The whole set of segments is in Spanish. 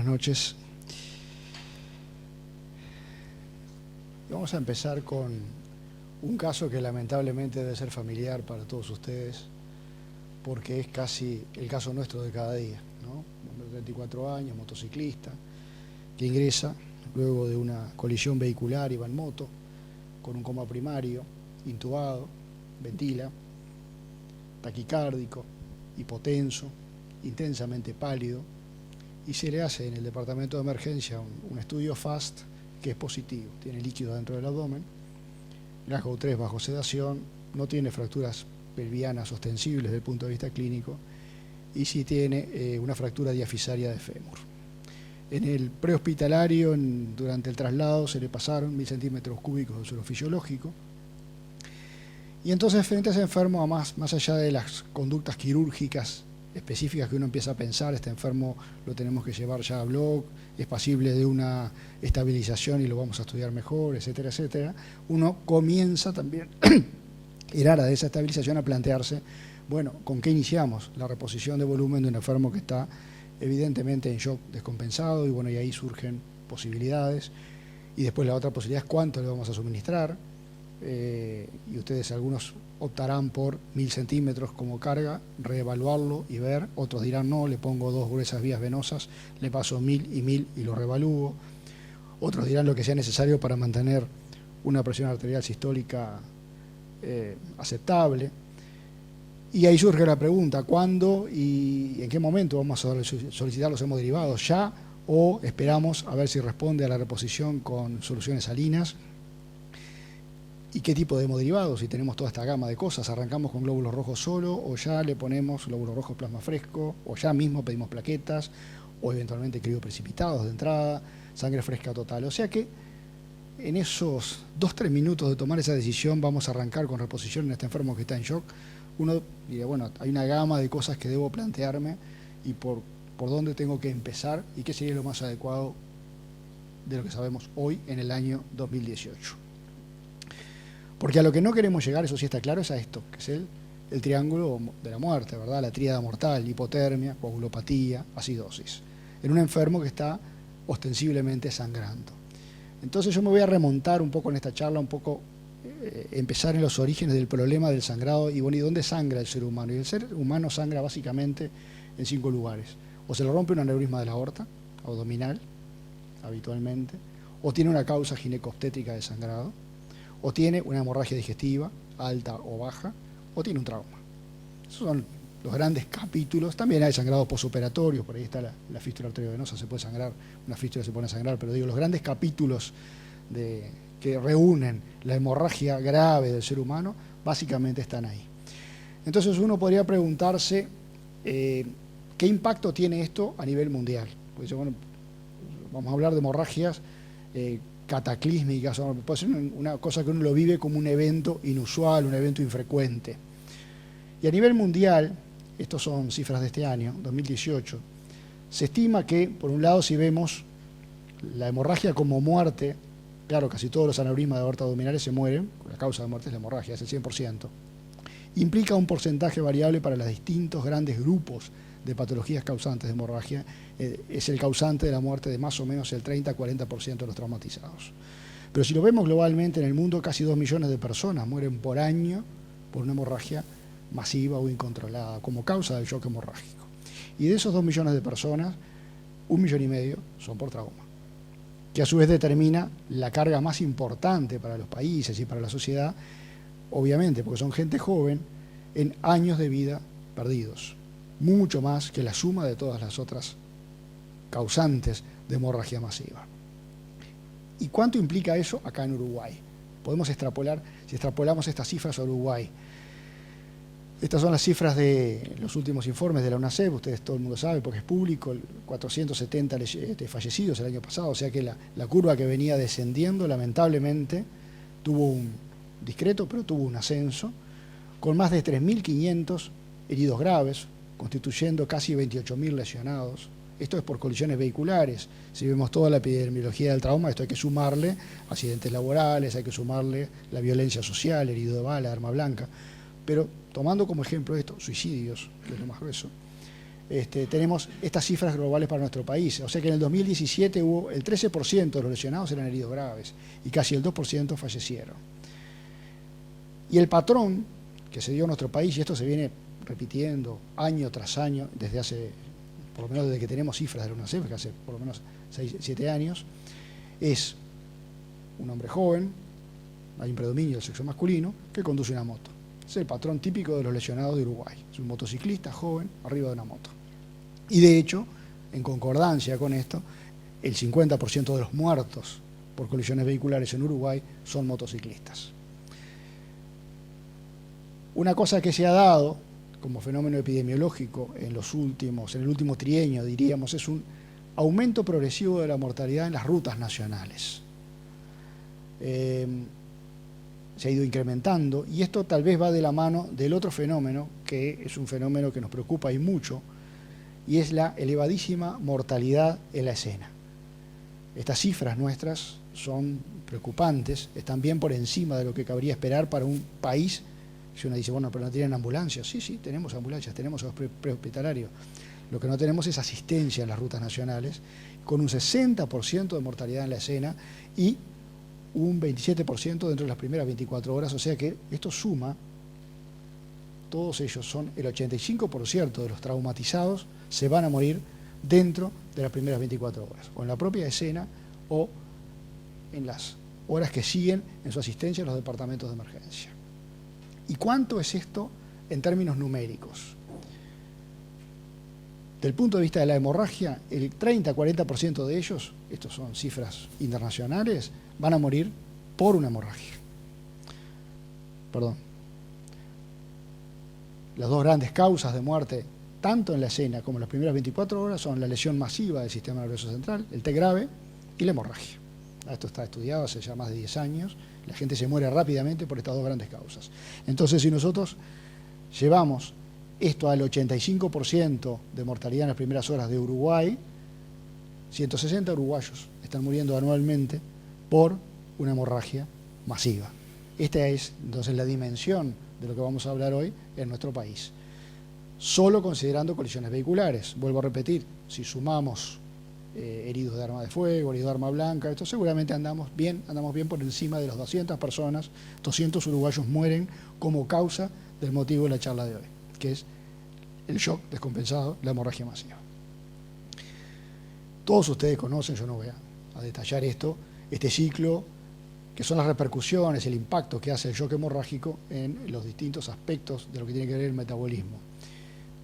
buenas noches. Vamos a empezar con un caso que lamentablemente debe ser familiar para todos ustedes, porque es casi el caso nuestro de cada día, ¿no? Un hombre de 34 años, motociclista, que ingresa luego de una colisión vehicular, iba en moto, con un coma primario, intubado, ventila, taquicárdico, hipotenso, intensamente pálido, y se le hace en el departamento de emergencia un estudio FAST que es positivo, tiene líquido dentro del abdomen, grado 3 bajo sedación, no tiene fracturas pelvianas ostensibles desde el punto de vista clínico y sí tiene una fractura diafisaria de fémur. En el prehospitalario, durante el traslado, se le pasaron 1000 centímetros cúbicos de suelo fisiológico. Y entonces, frente a ese enfermo, más allá de las conductas quirúrgicas específicas que uno empieza a pensar, este enfermo lo tenemos que llevar ya a bloc, es pasible de una estabilización y lo vamos a estudiar mejor, etcétera, etcétera, uno comienza también, en aras de esa estabilización, a plantearse, bueno, ¿con qué iniciamos? La reposición de volumen de un enfermo que está evidentemente en shock descompensado, y bueno, y ahí surgen posibilidades, y después la otra posibilidad es cuánto le vamos a suministrar, y ustedes algunos optarán por 1000 centímetros como carga, reevaluarlo y ver, otros dirán no, le pongo 2 gruesas vías venosas, le paso 1000 y 1000 y lo reevalúo, otros dirán lo que sea necesario para mantener una presión arterial sistólica aceptable. Y ahí surge la pregunta, ¿cuándo y en qué momento vamos a solicitar los hemoderivados? ¿Ya o esperamos a ver si responde a la reposición con soluciones salinas? ¿Y qué tipo de hemoderivados? Si tenemos toda esta gama de cosas, ¿arrancamos con glóbulos rojos solo o ya le ponemos glóbulos rojos plasma fresco o ya mismo pedimos plaquetas o eventualmente crioprecipitados de entrada, sangre fresca total? O sea que en esos 2-3 minutos de tomar esa decisión vamos a arrancar con reposición en este enfermo que está en shock. Uno diría, bueno, hay una gama de cosas que debo plantearme y por dónde tengo que empezar y qué sería lo más adecuado de lo que sabemos hoy en el año 2018. Porque a lo que no queremos llegar, eso sí está claro, es a esto, que es el triángulo de la muerte, ¿verdad? La tríada mortal, hipotermia, coagulopatía, acidosis, en un enfermo que está ostensiblemente sangrando. Entonces yo me voy a remontar un poco en esta charla, un poco empezar en los orígenes del problema del sangrado y bueno, ¿y dónde sangra el ser humano? Y el ser humano sangra básicamente en 5 lugares. O se le rompe un aneurisma de la aorta abdominal, habitualmente, o tiene una causa ginecobstétrica de sangrado, o tiene una hemorragia digestiva, alta o baja, o tiene un trauma. Esos son los grandes capítulos. También hay sangrado posoperatorio, por ahí está la fístula arteriovenosa, se puede sangrar, una fístula se pone a sangrar, pero digo, los grandes capítulos que reúnen la hemorragia grave del ser humano, básicamente están ahí. Entonces uno podría preguntarse, ¿qué impacto tiene esto a nivel mundial? Pues, bueno, vamos a hablar de hemorragias cataclísmicas, puede ser una cosa que uno lo vive como un evento inusual, un evento infrecuente. Y a nivel mundial, estas son cifras de este año, 2018, se estima que, por un lado, si vemos la hemorragia como muerte, claro, casi todos los aneurismas de aorta abdominales se mueren, la causa de muerte es la hemorragia, es el 100%, implica un porcentaje variable para los distintos grandes grupos de patologías causantes de hemorragia, es el causante de la muerte de más o menos el 30-40% de los traumatizados. Pero si lo vemos globalmente en el mundo, casi 2 millones de personas mueren por año por una hemorragia masiva o incontrolada, como causa del shock hemorrágico. Y de esos 2 millones de personas, 1,5 millones son por trauma, que a su vez determina la carga más importante para los países y para la sociedad, obviamente, porque son gente joven en años de vida perdidos, mucho más que la suma de todas las otras causantes de hemorragia masiva. ¿Y cuánto implica eso acá en Uruguay? Podemos extrapolar, si extrapolamos estas cifras a Uruguay. Estas son las cifras de los últimos informes de la UNACEF, ustedes todo el mundo sabe porque es público, 470 fallecidos el año pasado, o sea que la curva que venía descendiendo lamentablemente tuvo un discreto, pero tuvo un ascenso, con más de 3.500 heridos graves, constituyendo casi 28.000 lesionados. Esto es por colisiones vehiculares. Si vemos toda la epidemiología del trauma, esto hay que sumarle accidentes laborales, hay que sumarle la violencia social, herido de bala, arma blanca. Pero tomando como ejemplo esto, suicidios, que es lo más grueso, tenemos estas cifras globales para nuestro país. O sea que en el 2017 hubo el 13% de los lesionados eran heridos graves y casi el 2% fallecieron. Y el patrón que se dio en nuestro país, y esto se viene repitiendo año tras año, desde hace, por lo menos desde que tenemos cifras de la UNICEF, que hace por lo menos 6, 7 años, es un hombre joven, hay un predominio del sexo masculino, que conduce una moto. Es el patrón típico de los lesionados de Uruguay. Es un motociclista joven arriba de una moto. Y de hecho, en concordancia con esto, el 50% de los muertos por colisiones vehiculares en Uruguay son motociclistas. Una cosa que se ha dado como fenómeno epidemiológico en el último trienio, diríamos, es un aumento progresivo de la mortalidad en las rutas nacionales. Se ha ido incrementando y esto tal vez va de la mano del otro fenómeno, que es un fenómeno que nos preocupa y mucho, y es la elevadísima mortalidad en la escena. Estas cifras nuestras son preocupantes, están bien por encima de lo que cabría esperar para un país. Si uno dice, bueno, pero no tienen ambulancias. Sí, tenemos ambulancias, tenemos prehospitalarios. Lo que no tenemos es asistencia en las rutas nacionales, con un 60% de mortalidad en la escena y un 27% dentro de las primeras 24 horas. O sea que esto suma, todos ellos son el 85% de los traumatizados se van a morir dentro de las primeras 24 horas, o en la propia escena o en las horas que siguen en su asistencia a los departamentos de emergencia. ¿Y cuánto es esto en términos numéricos? Del punto de vista de la hemorragia, el 30-40% de ellos, estos son cifras internacionales, van a morir por una hemorragia. Perdón. Las dos grandes causas de muerte, tanto en la escena como en las primeras 24 horas, son la lesión masiva del sistema nervioso central, el T grave y la hemorragia. Esto está estudiado hace ya más de 10 años. La gente se muere rápidamente por estas dos grandes causas. Entonces, si nosotros llevamos esto al 85% de mortalidad en las primeras horas de Uruguay, 160 uruguayos están muriendo anualmente por una hemorragia masiva. Esta es entonces la dimensión de lo que vamos a hablar hoy en nuestro país. Solo considerando colisiones vehiculares. Vuelvo a repetir, si sumamos heridos de arma de fuego, heridos de arma blanca, esto seguramente andamos bien por encima de las 200 personas, 200 uruguayos mueren como causa del motivo de la charla de hoy, que es el shock descompensado, la hemorragia masiva. Todos ustedes conocen, yo no voy a detallar esto, este ciclo, que son las repercusiones, el impacto que hace el shock hemorrágico en los distintos aspectos de lo que tiene que ver el metabolismo.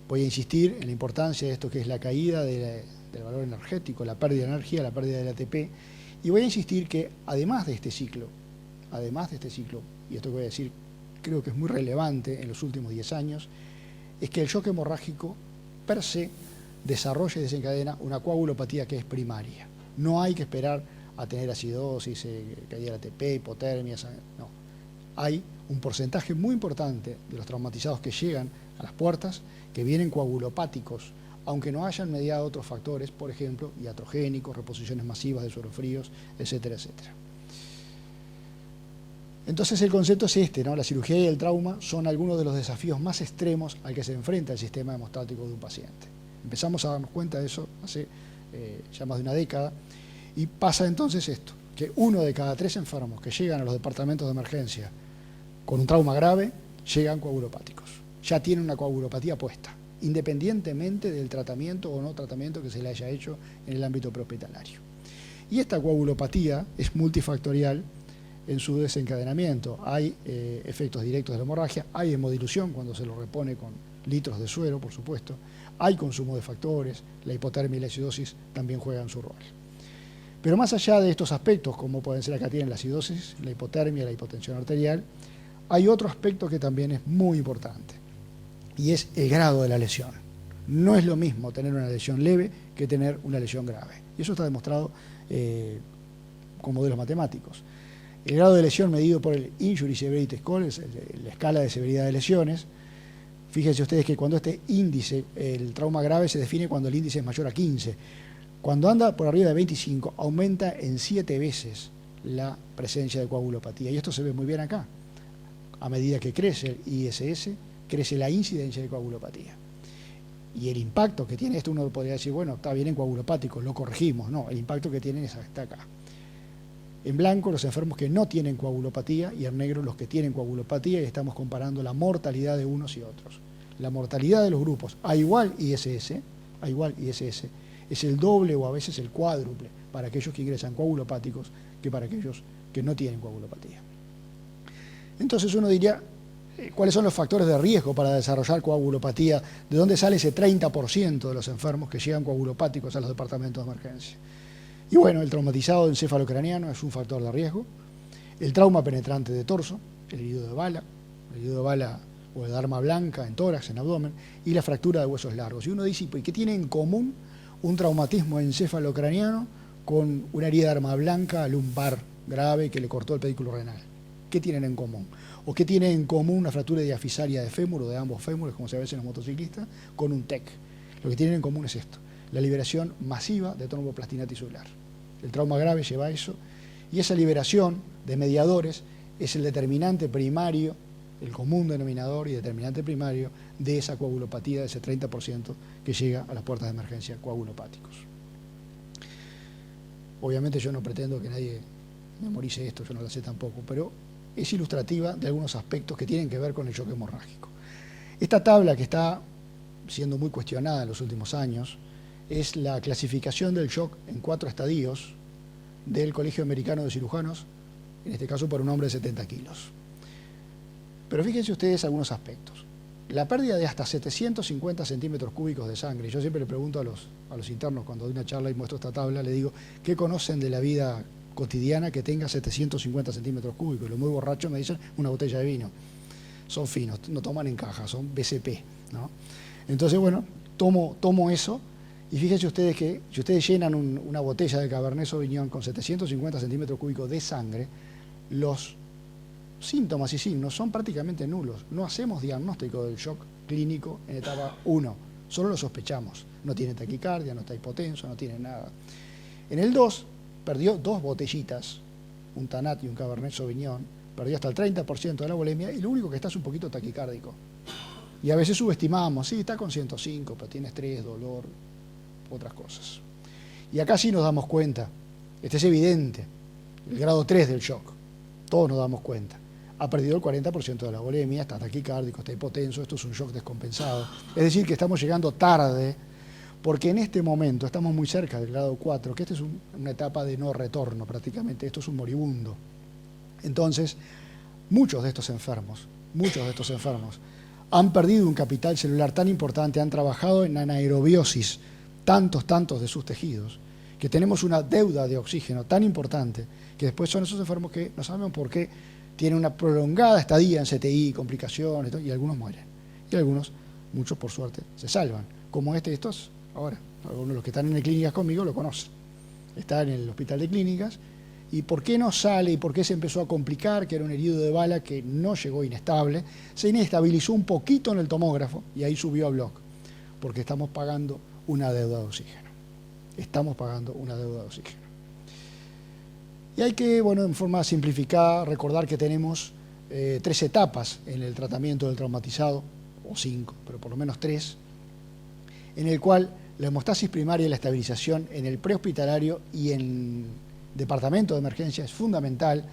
Voy a insistir en la importancia de esto que es la caída del valor energético, la pérdida de energía, la pérdida del ATP, y voy a insistir que además de este ciclo, y esto que voy a decir creo que es muy relevante en los últimos 10 años, es que el shock hemorrágico per se desarrolla y desencadena una coagulopatía que es primaria. No hay que esperar a tener acidosis, caída del ATP, hipotermia, no. Hay un porcentaje muy importante de los traumatizados que llegan a las puertas que vienen coagulopáticos, aunque no hayan mediado otros factores, por ejemplo, iatrogénicos, reposiciones masivas de suelos fríos, etcétera, etcétera. Entonces el concepto es este, ¿no? La cirugía y el trauma son algunos de los desafíos más extremos al que se enfrenta el sistema hemostático de un paciente. Empezamos a darnos cuenta de eso hace ya más de una década, y pasa entonces esto, que 1 de cada 3 enfermos que llegan a los departamentos de emergencia con un trauma grave, llegan coagulopáticos. Ya tienen una coagulopatía puesta, independientemente del tratamiento o no tratamiento que se le haya hecho en el ámbito prehospitalario. Y esta coagulopatía es multifactorial en su desencadenamiento. Hay efectos directos de la hemorragia, hay hemodilución cuando se lo repone con litros de suero, por supuesto, hay consumo de factores, la hipotermia y la acidosis también juegan su rol. Pero más allá de estos aspectos, como pueden ser acá tienen la acidosis, la hipotermia, la hipotensión arterial, hay otro aspecto que también es muy importante, y es el grado de la lesión. No es lo mismo tener una lesión leve que tener una lesión grave. Y eso está demostrado con modelos matemáticos. El grado de lesión medido por el Injury Severity Score, es la escala de severidad de lesiones. Fíjense ustedes que cuando este índice, el trauma grave, se define cuando el índice es mayor a 15. Cuando anda por arriba de 25, aumenta en 7 veces la presencia de coagulopatía. Y esto se ve muy bien acá. A medida que crece el ISS, crece la incidencia de coagulopatía. Y el impacto que tiene esto, uno podría decir, bueno, está bien en coagulopáticos, lo corregimos. No, el impacto que tienen está acá. En blanco los enfermos que no tienen coagulopatía y en negro los que tienen coagulopatía, y estamos comparando la mortalidad de unos y otros. La mortalidad de los grupos a igual ISS, es el doble o a veces el cuádruple para aquellos que ingresan coagulopáticos que para aquellos que no tienen coagulopatía. Entonces uno diría, ¿cuáles son los factores de riesgo para desarrollar coagulopatía? ¿De dónde sale ese 30% de los enfermos que llegan coagulopáticos a los departamentos de emergencia? Y bueno, el traumatizado encefalocraniano es un factor de riesgo, el trauma penetrante de torso, el herido de bala o de arma blanca en tórax, en abdomen, y la fractura de huesos largos. Y uno dice, ¿y qué tiene en común un traumatismo encefalocraniano con una herida de arma blanca lumbar grave que le cortó el pedículo renal? ¿Qué tienen en común? ¿O qué tiene en común una fractura diafisaria de fémur o de ambos fémures, como se ve en los motociclistas, con un TEC? Lo que tienen en común es esto, la liberación masiva de tromboplastina tisular. El trauma grave lleva a eso, y esa liberación de mediadores es el determinante primario, el común denominador y determinante primario de esa coagulopatía, de ese 30% que llega a las puertas de emergencia coagulopáticos. Obviamente yo no pretendo que nadie memorice esto, yo no lo sé tampoco, pero es ilustrativa de algunos aspectos que tienen que ver con el shock hemorrágico. Esta tabla, que está siendo muy cuestionada en los últimos años, es la clasificación del shock en 4 estadios del Colegio Americano de Cirujanos, en este caso por un hombre de 70 kilos. Pero fíjense ustedes algunos aspectos. La pérdida de hasta 750 centímetros cúbicos de sangre. Yo siempre le pregunto a los internos cuando doy una charla y muestro esta tabla, le digo, ¿qué conocen de la vida cotidiana que tenga 750 centímetros cúbicos? Y los muy borrachos me dicen una botella de vino. Son finos, no toman en caja, son BCP, ¿no? Entonces, bueno, tomo eso, y fíjense ustedes que si ustedes llenan una botella de Cabernet Sauvignon con 750 centímetros cúbicos de sangre, los síntomas y signos son prácticamente nulos. No hacemos diagnóstico del shock clínico en etapa 1, solo lo sospechamos. No tiene taquicardia, no está hipotenso, no tiene nada. En el 2, perdió 2 botellitas, un Tanat y un Cabernet Sauvignon, perdió hasta el 30% de la volemia, y lo único que está es un poquito taquicárdico. Y a veces subestimamos, sí, está con 105, pero tiene estrés, dolor, otras cosas. Y acá sí nos damos cuenta, este es evidente, el grado 3 del shock, todos nos damos cuenta. Ha perdido el 40% de la volemia, está taquicárdico, está hipotenso, esto es un shock descompensado. Es decir, que estamos llegando tarde, porque en este momento estamos muy cerca del grado 4, que esta es una etapa de no retorno prácticamente, esto es un moribundo. Entonces, muchos de estos enfermos han perdido un capital celular tan importante, han trabajado en anaerobiosis tantos de sus tejidos, que tenemos una deuda de oxígeno tan importante, que después son esos enfermos que no sabemos por qué tienen una prolongada estadía en CTI, complicaciones, y algunos mueren. Y algunos, muchos por suerte, se salvan. Como estos ahora. Algunos de los que están en clínicas conmigo lo conocen. Está en el hospital de clínicas. ¿Y por qué no sale y por qué se empezó a complicar? Que era un herido de bala que no llegó inestable. Se inestabilizó un poquito en el tomógrafo y ahí subió a block. Porque estamos pagando una deuda de oxígeno. Estamos pagando una deuda de oxígeno. Y hay que, bueno, en forma simplificada, recordar que tenemos 3 etapas en el tratamiento del traumatizado, o 5, pero por lo menos 3, en el cual la hemostasis primaria y la estabilización en el prehospitalario y en departamento de emergencia es fundamental,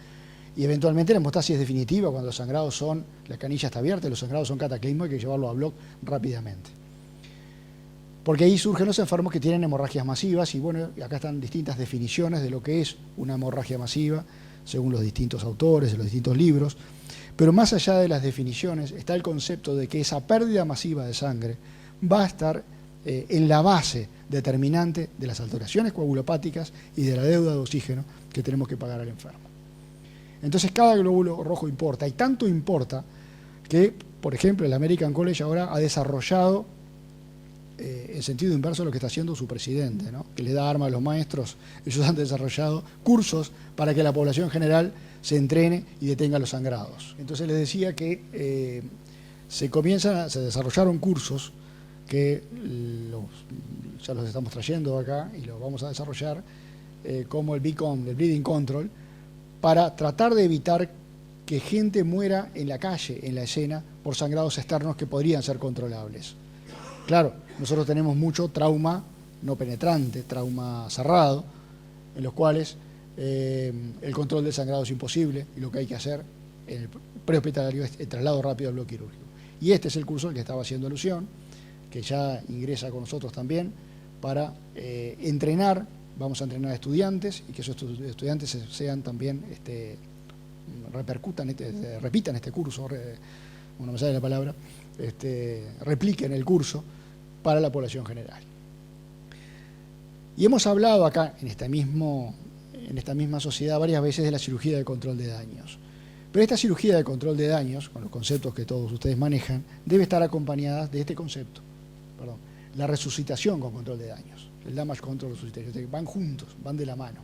y eventualmente la hemostasis definitiva cuando los sangrados son, la canilla está abierta y los sangrados son cataclismo, hay que llevarlo a block rápidamente. Porque ahí surgen los enfermos que tienen hemorragias masivas, y bueno, acá están distintas definiciones de lo que es una hemorragia masiva, según los distintos autores, de los distintos libros. Pero más allá de las definiciones está el concepto de que esa pérdida masiva de sangre va a estar en la base determinante de las alteraciones coagulopáticas y de la deuda de oxígeno que tenemos que pagar al enfermo. Entonces cada glóbulo rojo importa, y tanto importa que, por ejemplo, el American College ahora ha desarrollado en sentido inverso a lo que está haciendo su presidente, ¿no? Que le da arma a los maestros. Ellos han desarrollado cursos para que la población general se entrene y detenga los sangrados. Entonces les decía que se desarrollaron cursos que ya los estamos trayendo acá y los vamos a desarrollar, como el BCOM, el Bleeding Control, para tratar de evitar que gente muera en la calle, en la escena, por sangrados externos que podrían ser controlables. Claro, nosotros tenemos mucho trauma no penetrante, trauma cerrado, en los cuales el control del sangrado es imposible y lo que hay que hacer en el prehospitalario es el traslado rápido al bloque quirúrgico. Y este es el curso al que estaba haciendo alusión, que ya ingresa con nosotros también para entrenar. Vamos a entrenar a estudiantes y que esos estudiantes sean también, repitan este curso, no me sale la palabra, repliquen el curso para la población general. Y hemos hablado acá, en esta misma sociedad, varias veces de la cirugía de control de daños. Pero esta cirugía de control de daños, con los conceptos que todos ustedes manejan, debe estar acompañada de este concepto, la resucitación con control de daños, el damage control resuscitation, van juntos, van de la mano.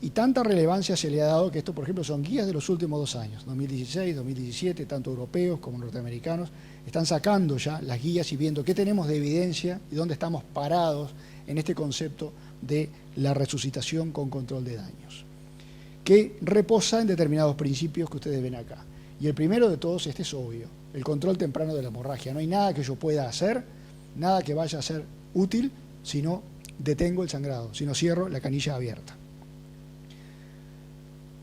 Y tanta relevancia se le ha dado que esto, por ejemplo, son guías de los últimos 2 años, 2016, 2017, tanto europeos como norteamericanos, están sacando ya las guías y viendo qué tenemos de evidencia y dónde estamos parados en este concepto de la resucitación con control de daños, que reposa en determinados principios que ustedes ven acá. Y el primero de todos, es obvio, el control temprano de la hemorragia. No hay nada que yo pueda hacer, nada que vaya a ser útil, si no detengo el sangrado, si no cierro la canilla abierta.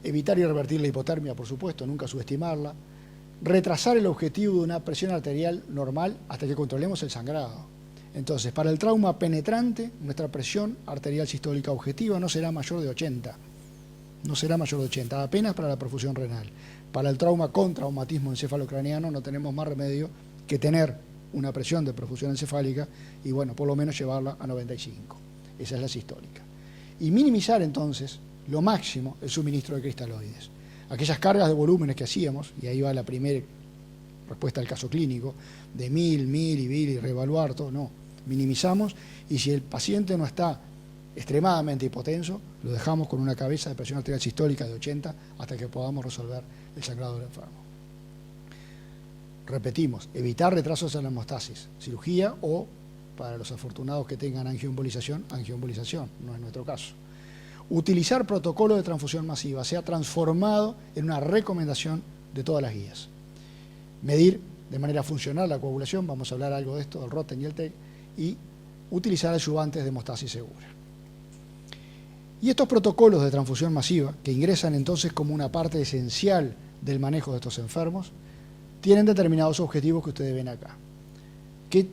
Evitar y revertir la hipotermia, por supuesto, nunca subestimarla. Retrasar el objetivo de una presión arterial normal hasta que controlemos el sangrado. Entonces, para el trauma penetrante, nuestra presión arterial sistólica objetiva no será mayor de 80. No será mayor de 80, apenas para la perfusión renal. Para el trauma con traumatismo encefalocraneano no tenemos más remedio que tener una presión de perfusión encefálica y, bueno, por lo menos llevarla a 95. Esa es la sistólica. Y minimizar, entonces, lo máximo el suministro de cristaloides. Aquellas cargas de volúmenes que hacíamos, y ahí va la primera respuesta al caso clínico, de 1000 y reevaluar todo, no, minimizamos, y si el paciente no está extremadamente hipotenso, lo dejamos con una cabeza de presión arterial sistólica de 80 hasta que podamos resolver el sangrado del enfermo. Repetimos, evitar retrasos en la hemostasis, cirugía o, para los afortunados que tengan angioembolización, no es nuestro caso. Utilizar protocolo de transfusión masiva se ha transformado en una recomendación de todas las guías. Medir de manera funcional la coagulación, vamos a hablar algo de esto, del Roten y el TEC, y utilizar ayudantes de hemostasis segura. Y estos protocolos de transfusión masiva, que ingresan entonces como una parte esencial del manejo de estos enfermos, tienen determinados objetivos que ustedes ven acá, que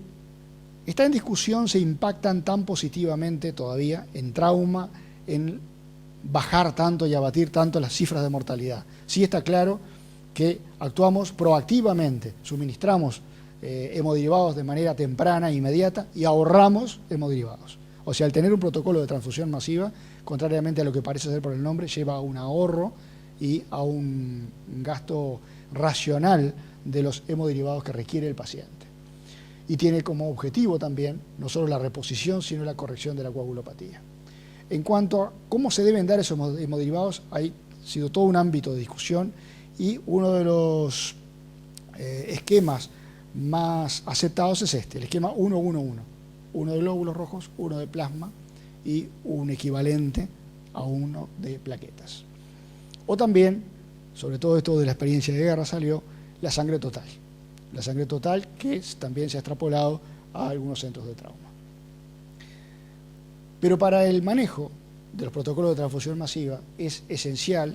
está en discusión, se impactan tan positivamente todavía en trauma, en bajar tanto y abatir tanto las cifras de mortalidad. Sí está claro que actuamos proactivamente, suministramos hemoderivados de manera temprana e inmediata y ahorramos hemoderivados. O sea, al tener un protocolo de transfusión masiva, contrariamente a lo que parece ser por el nombre, lleva a un ahorro y a un gasto racional de los hemoderivados que requiere el paciente. Y tiene como objetivo también no solo la reposición, sino la corrección de la coagulopatía. En cuanto a cómo se deben dar esos hemoderivados, ha sido todo un ámbito de discusión y uno de los esquemas más aceptados es este, el esquema 1-1-1. Uno de glóbulos rojos, uno de plasma y un equivalente a uno de plaquetas. O también, sobre todo esto de la experiencia de guerra, salió la sangre total. La sangre total que también se ha extrapolado a algunos centros de trauma. Pero para el manejo de los protocolos de transfusión masiva es esencial,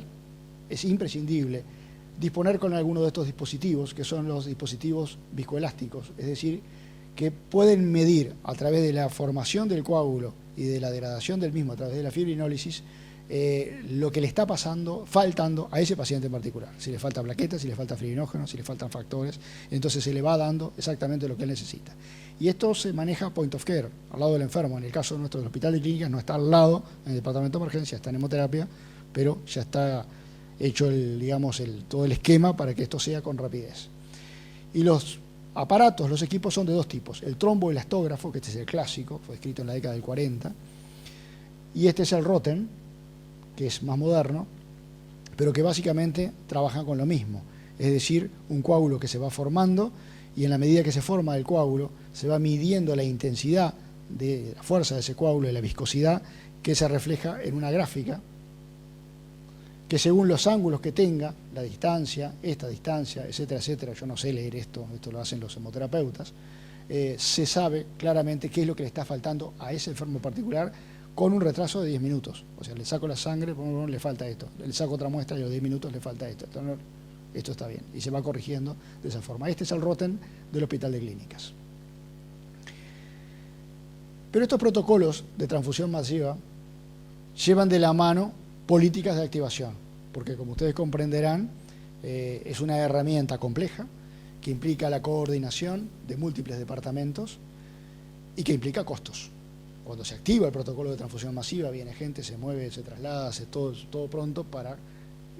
es imprescindible, disponer con alguno de estos dispositivos, que son los dispositivos viscoelásticos, es decir, que pueden medir a través de la formación del coágulo y de la degradación del mismo a través de la fibrinólisis lo que le está faltando a ese paciente en particular. Si le falta plaquetas, si le falta fibrinógeno, si le faltan factores, entonces se le va dando exactamente lo que él necesita. Y esto se maneja point of care, al lado del enfermo. En el caso nuestro del Hospital de Clínicas no está al lado, en el departamento de emergencia, está en hemoterapia, pero ya está hecho todo el esquema para que esto sea con rapidez. Y los aparatos, los equipos son de dos tipos. El tromboelastógrafo, que este es el clásico, fue escrito en la década del 40, y este es el Roten, que es más moderno, pero que básicamente trabaja con lo mismo. Es decir, un coágulo que se va formando y en la medida que se forma el coágulo se va midiendo la intensidad de la fuerza de ese coágulo y la viscosidad que se refleja en una gráfica que según los ángulos que tenga, la distancia, esta distancia, etcétera, etcétera, yo no sé leer esto lo hacen los hemoterapeutas, se sabe claramente qué es lo que le está faltando a ese enfermo particular con un retraso de 10 minutos. O sea, le saco la sangre, le falta esto, le saco otra muestra y a los 10 minutos le falta esto. Entonces, esto está bien y se va corrigiendo de esa forma. Este es el ROTEM del Hospital de Clínicas. Pero estos protocolos de transfusión masiva llevan de la mano políticas de activación, porque como ustedes comprenderán, es una herramienta compleja que implica la coordinación de múltiples departamentos y que implica costos. Cuando se activa el protocolo de transfusión masiva, viene gente, se mueve, se traslada, hace todo pronto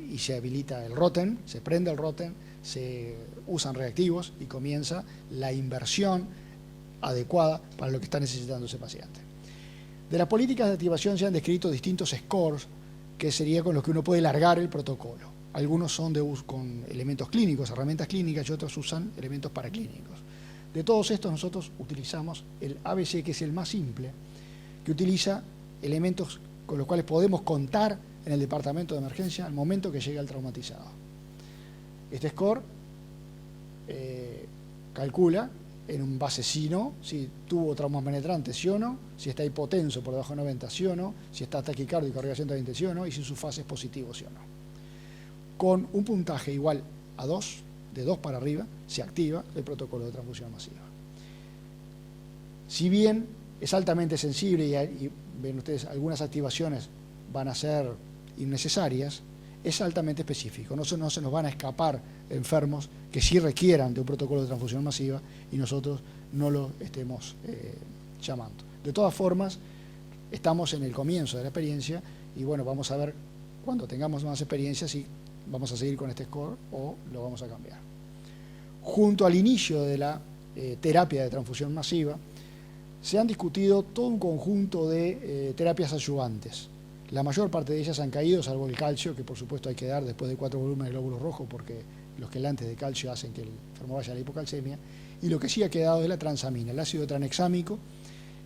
y se habilita el ROTEM, se prende el ROTEM, se usan reactivos y comienza la inversión adecuada para lo que está necesitando ese paciente. De las políticas de activación se han descrito distintos scores, que sería con los que uno puede largar el protocolo. Algunos son con elementos clínicos, herramientas clínicas, y otros usan elementos paraclínicos. De todos estos nosotros utilizamos el ABC, que es el más simple, que utiliza elementos con los cuales podemos contar en el departamento de emergencia al momento que llega el traumatizado. Este score calcula en un base sí no, si tuvo traumas penetrantes sí o no, si está hipotenso por debajo de 90 sí o no, si está taquicárdico arriba de 120 sí o no, y si su fase es positivo sí o no. Con un puntaje igual a 2, de 2 para arriba, se activa el protocolo de transfusión masiva. Si bien es altamente sensible y ven ustedes, algunas activaciones van a ser innecesarias, es altamente específico. No se nos van a escapar enfermos que sí requieran de un protocolo de transfusión masiva y nosotros no lo estemos llamando. De todas formas, estamos en el comienzo de la experiencia y bueno, vamos a ver cuando tengamos más experiencia si vamos a seguir con este score o lo vamos a cambiar. Junto al inicio de la terapia de transfusión masiva, se han discutido todo un conjunto de terapias adyuvantes. La mayor parte de ellas han caído, salvo el calcio, que por supuesto hay que dar después de 4 volúmenes de glóbulos rojos, porque los quelantes de calcio hacen que el enfermo vaya a la hipocalcemia. Y lo que sí ha quedado es la transamina, el ácido tranexámico,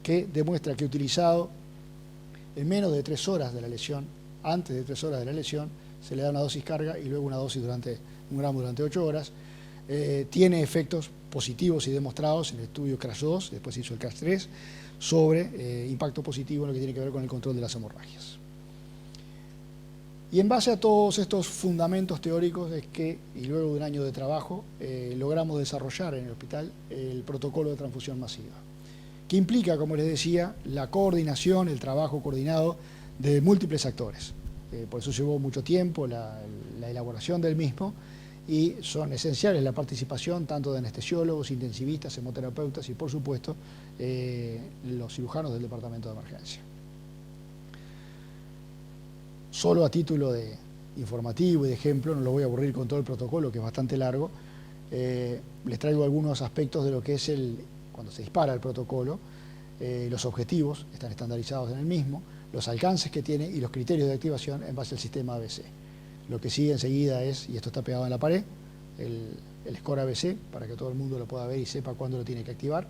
que demuestra que utilizado en menos de 3 horas de la lesión, antes de 3 horas de la lesión, se le da una dosis carga y luego una dosis durante 1 gramo durante 8 horas. Tiene efectos positivos y demostrados en el estudio CRASH-2, después se hizo el CRASH-3, sobre impacto positivo en lo que tiene que ver con el control de las hemorragias. Y en base a todos estos fundamentos teóricos es que, y luego de un año de trabajo, logramos desarrollar en el hospital el protocolo de transfusión masiva, que implica, como les decía, la coordinación, el trabajo coordinado de múltiples actores. Por eso llevó mucho tiempo la elaboración del mismo y son esenciales la participación tanto de anestesiólogos, intensivistas, hemoterapeutas y, por supuesto, los cirujanos del departamento de emergencia. Solo a título de informativo y de ejemplo, no lo voy a aburrir con todo el protocolo, que es bastante largo, les traigo algunos aspectos de lo que es cuando se dispara el protocolo, los objetivos están estandarizados en el mismo, los alcances que tiene y los criterios de activación en base al sistema ABC. Lo que sigue enseguida es, y esto está pegado en la pared, el score ABC, para que todo el mundo lo pueda ver y sepa cuándo lo tiene que activar.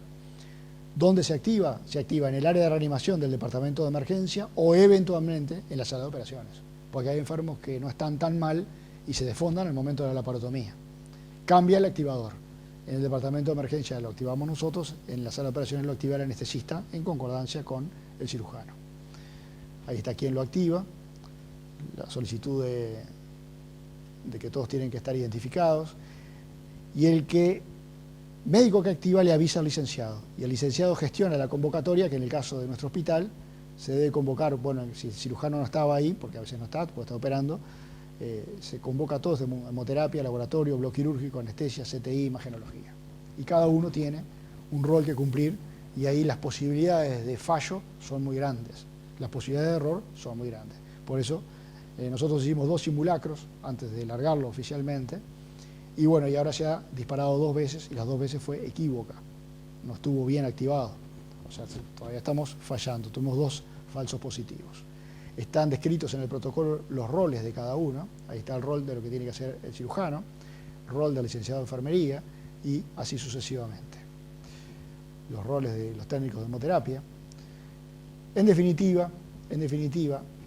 ¿Dónde se activa? Se activa en el área de reanimación del departamento de emergencia o eventualmente en la sala de operaciones, porque hay enfermos que no están tan mal y se desfondan al momento de la laparotomía. Cambia el activador. En el departamento de emergencia lo activamos nosotros, en la sala de operaciones lo activa el anestesista en concordancia con el cirujano. Ahí está quien lo activa, la solicitud de que todos tienen que estar identificados, y el médico que activa le avisa al licenciado, y el licenciado gestiona la convocatoria, que en el caso de nuestro hospital se debe convocar, bueno, si el cirujano no estaba ahí, porque a veces no está, puede estar operando, se convoca a todos de hemoterapia, laboratorio, bloque quirúrgico, anestesia, CTI, imagenología. Y cada uno tiene un rol que cumplir, y ahí las posibilidades de fallo son muy grandes, las posibilidades de error son muy grandes. Por eso nosotros hicimos 2 simulacros antes de largarlo oficialmente, y bueno, y ahora se ha disparado 2 veces, y las 2 veces fue equívoca, no estuvo bien activado, o sea, todavía estamos fallando, tuvimos 2 falsos positivos. Están descritos en el protocolo los roles de cada uno, ahí está el rol de lo que tiene que hacer el cirujano, el rol del licenciado de enfermería, y así sucesivamente. Los roles de los técnicos de hemoterapia. En definitiva,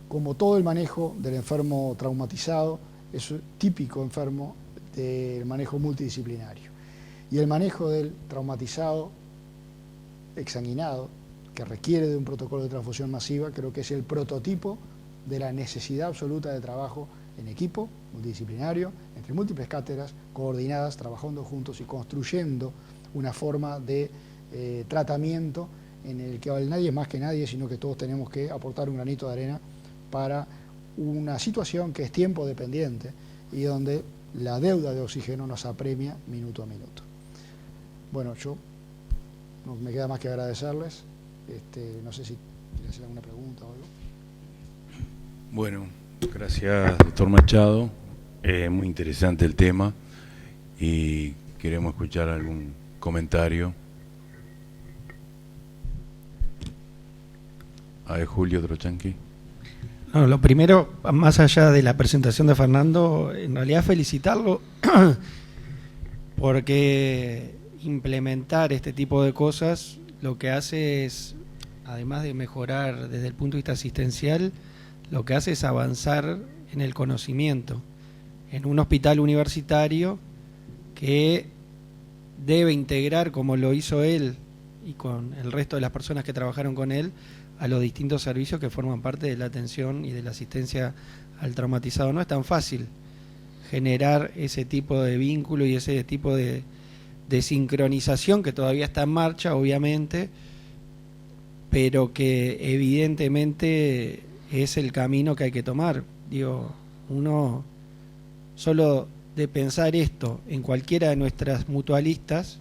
como todo el manejo del enfermo traumatizado, es típico enfermo del manejo multidisciplinario. Y el manejo del traumatizado exsanguinado, que requiere de un protocolo de transfusión masiva, creo que es el prototipo de la necesidad absoluta de trabajo en equipo, multidisciplinario, entre múltiples cátedras, coordinadas, trabajando juntos y construyendo una forma de tratamiento en el que nadie es más que nadie, sino que todos tenemos que aportar un granito de arena para una situación que es tiempo dependiente y donde la deuda de oxígeno nos apremia minuto a minuto. Bueno, yo no me queda más que agradecerles. No sé si quiere hacer alguna pregunta o algo. Bueno, gracias, doctor Machado. Muy interesante el tema y queremos escuchar algún comentario. A ver, Julio Trochanqui. No, lo primero, más allá de la presentación de Fernando, en realidad felicitarlo porque implementar este tipo de cosas lo que hace es, además de mejorar desde el punto de vista asistencial, lo que hace es avanzar en el conocimiento, en un hospital universitario que debe integrar, como lo hizo él y con el resto de las personas que trabajaron con él, a los distintos servicios que forman parte de la atención y de la asistencia al traumatizado. No es tan fácil generar ese tipo de vínculo y ese tipo de sincronización que todavía está en marcha, obviamente, pero que evidentemente es el camino que hay que tomar. Digo, uno solo de pensar esto en cualquiera de nuestras mutualistas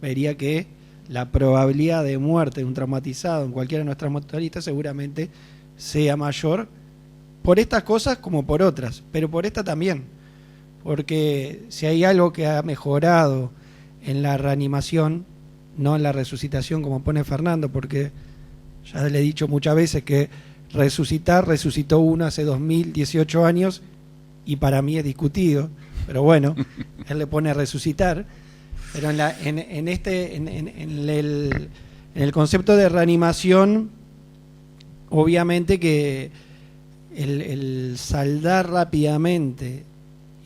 vería que la probabilidad de muerte de un traumatizado en cualquiera de nuestras mutualistas seguramente sea mayor por estas cosas como por otras, pero por esta también, porque si hay algo que ha mejorado en la reanimación, no en la resucitación como pone Fernando, porque ya le he dicho muchas veces que resucitó uno hace 2018 años y para mí es discutido, pero bueno, él le pone resucitar. Pero en el concepto de reanimación, obviamente que el saldar rápidamente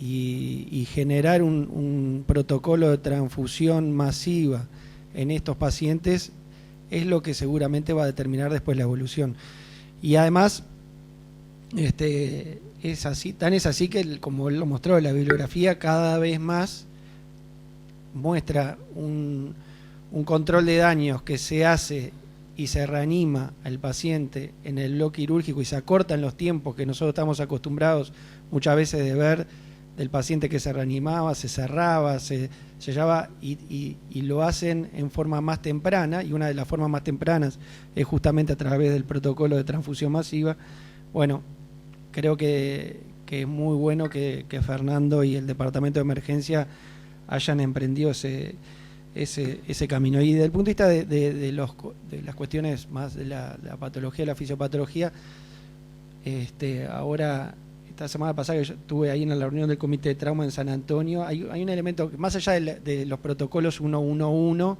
y generar un protocolo de transfusión masiva en estos pacientes es lo que seguramente va a determinar después la evolución. Y además, es así, tan es así que, como él lo mostró en la bibliografía, cada vez más muestra un control de daños que se hace y se reanima al paciente en el bloque quirúrgico y se acortan los tiempos que nosotros estamos acostumbrados muchas veces de ver del paciente que se reanimaba, se cerraba, se sellaba y lo hacen en forma más temprana, y una de las formas más tempranas es justamente a través del protocolo de transfusión masiva. Bueno, creo que es muy bueno que Fernando y el departamento de emergencia hayan emprendido ese camino. Y desde el punto de vista de las cuestiones más de la patología, la fisiopatología, ahora, esta semana pasada que yo estuve ahí en la reunión del Comité de Trauma en San Antonio, hay un elemento, más allá de los protocolos 111,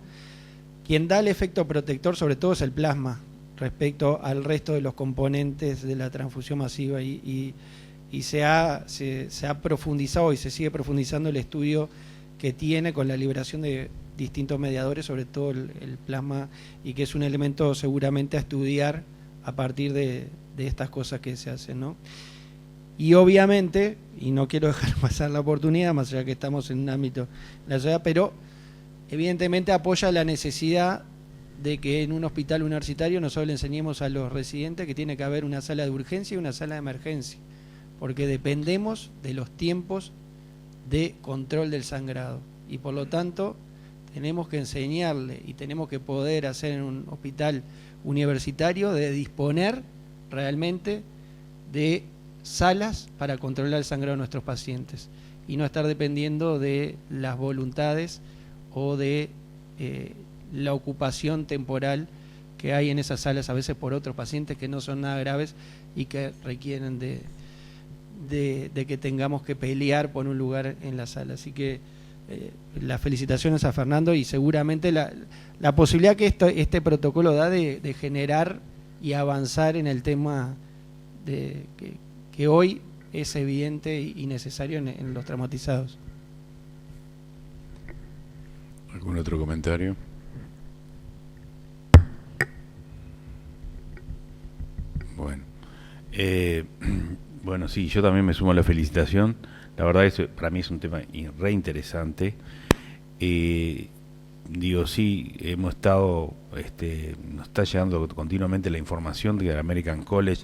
quien da el efecto protector sobre todo es el plasma respecto al resto de los componentes de la transfusión masiva, y se ha profundizado y se sigue profundizando el estudio que tiene con la liberación de distintos mediadores, sobre todo el plasma, y que es un elemento seguramente a estudiar a partir de estas cosas que se hacen, ¿no? Y obviamente, y no quiero dejar pasar la oportunidad, más allá que estamos en un ámbito de la sociedad, pero evidentemente apoya la necesidad de que en un hospital universitario nosotros le enseñemos a los residentes que tiene que haber una sala de urgencia y una sala de emergencia, porque dependemos de los tiempos de control del sangrado, y por lo tanto tenemos que enseñarle y tenemos que poder hacer en un hospital universitario de disponer realmente de salas para controlar el sangrado de nuestros pacientes y no estar dependiendo de las voluntades o de la ocupación temporal que hay en esas salas a veces por otros pacientes que no son nada graves y que requieren de que tengamos que pelear por un lugar en la sala. Así que las felicitaciones a Fernando, y seguramente la posibilidad que este protocolo da de generar y avanzar en el tema que hoy es evidente y necesario en los traumatizados. ¿Algún otro comentario? Eh, bueno, sí, yo también me sumo a la felicitación. La verdad, eso para mí es un tema re interesante. Digo, sí, hemos estado, nos está llegando continuamente la información de que el American College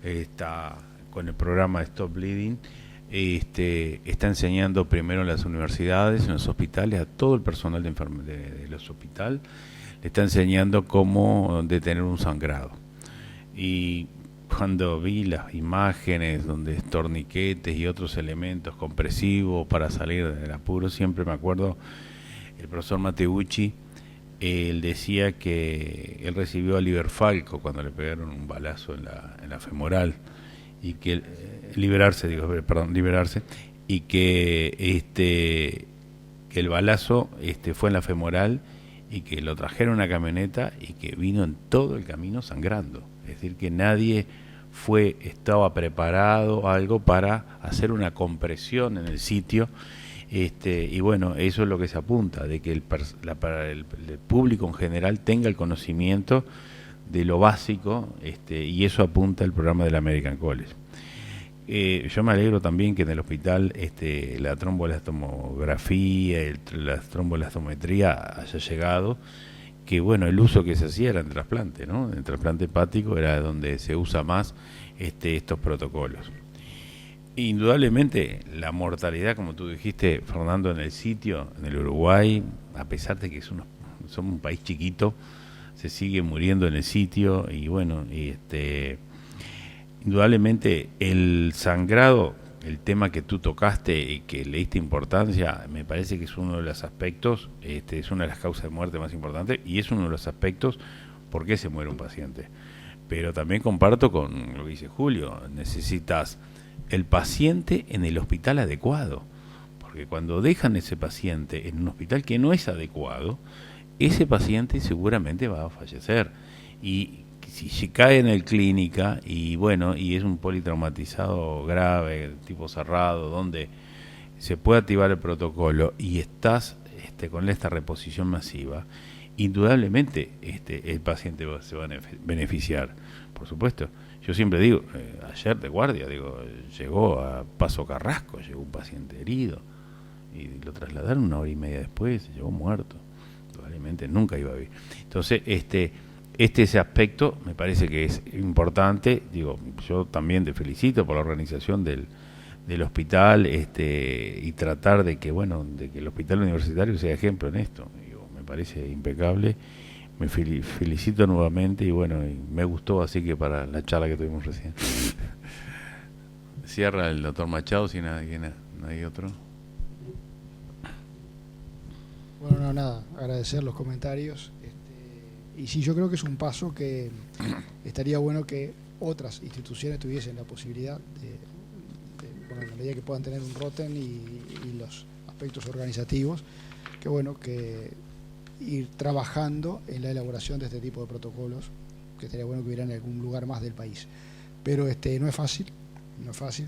está con el programa Stop Bleeding. Está enseñando primero en las universidades, en los hospitales, a todo el personal de los hospitales, le está enseñando cómo detener un sangrado. Y cuando vi las imágenes donde torniquetes y otros elementos compresivos para salir del apuro, siempre me acuerdo el profesor Mateucci. Él decía que él recibió a Oliver Falco cuando le pegaron un balazo en la femoral, y que liberarse y que el balazo fue en la femoral, y que lo trajeron a una camioneta y que vino en todo el camino sangrando. Es decir, que nadie estaba preparado algo para hacer una compresión en el sitio. Y bueno, eso es lo que se apunta, de que el público en general tenga el conocimiento de lo básico, y eso apunta el programa del American College. Yo me alegro también que en el hospital la tromboelastomografía, la tromboelastometría haya llegado, que bueno, el uso que se hacía era en trasplante, ¿no? En el trasplante hepático era donde se usa más estos protocolos. Indudablemente la mortalidad, como tú dijiste, Fernando, en el sitio, en el Uruguay, a pesar de que somos un país chiquito, se sigue muriendo en el sitio. Y bueno, indudablemente el sangrado, el tema que tú tocaste y que le diste importancia, me parece que es uno de los aspectos, es una de las causas de muerte más importantes, y es uno de los aspectos por qué se muere un paciente. Pero también comparto con lo que dice Julio, necesitas el paciente en el hospital adecuado, porque cuando dejan ese paciente en un hospital que no es adecuado, ese paciente seguramente va a fallecer. Y si cae en el clínica y bueno, y es un politraumatizado grave, tipo cerrado, donde se puede activar el protocolo y estás con esta reposición masiva, indudablemente el paciente se va a beneficiar, por supuesto. Yo siempre digo, ayer de guardia, llegó a Paso Carrasco, llegó un paciente herido y lo trasladaron 1 hora y media después, llegó muerto. Probablemente nunca iba a vivir. Entonces, ese aspecto me parece que es importante. Yo también te felicito por la organización del hospital, y tratar de que el hospital universitario sea ejemplo en esto. Me parece impecable. Me felicito nuevamente y bueno, y me gustó, así que para la charla que tuvimos recién. Cierra el doctor Machado, si nadie otro. Bueno, no, nada, agradecer los comentarios. Y sí, yo creo que es un paso que estaría bueno que otras instituciones tuviesen la posibilidad bueno, en la medida que puedan tener un ROTEN y los aspectos organizativos, que ir trabajando en la elaboración de este tipo de protocolos, que estaría bueno que hubiera en algún lugar más del país. Pero no es fácil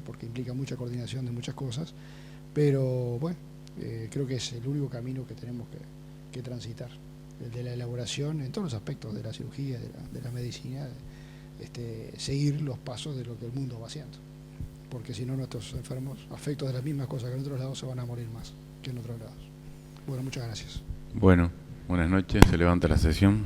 porque implica mucha coordinación de muchas cosas, pero bueno, creo que es el único camino que tenemos que transitar, el de la elaboración en todos los aspectos de la cirugía, de la medicina, seguir los pasos de lo que el mundo va haciendo, porque si no nuestros enfermos, afectos de las mismas cosas que en otros lados, se van a morir más que en otros lados. Bueno, muchas gracias. Bueno, buenas noches, se levanta la sesión.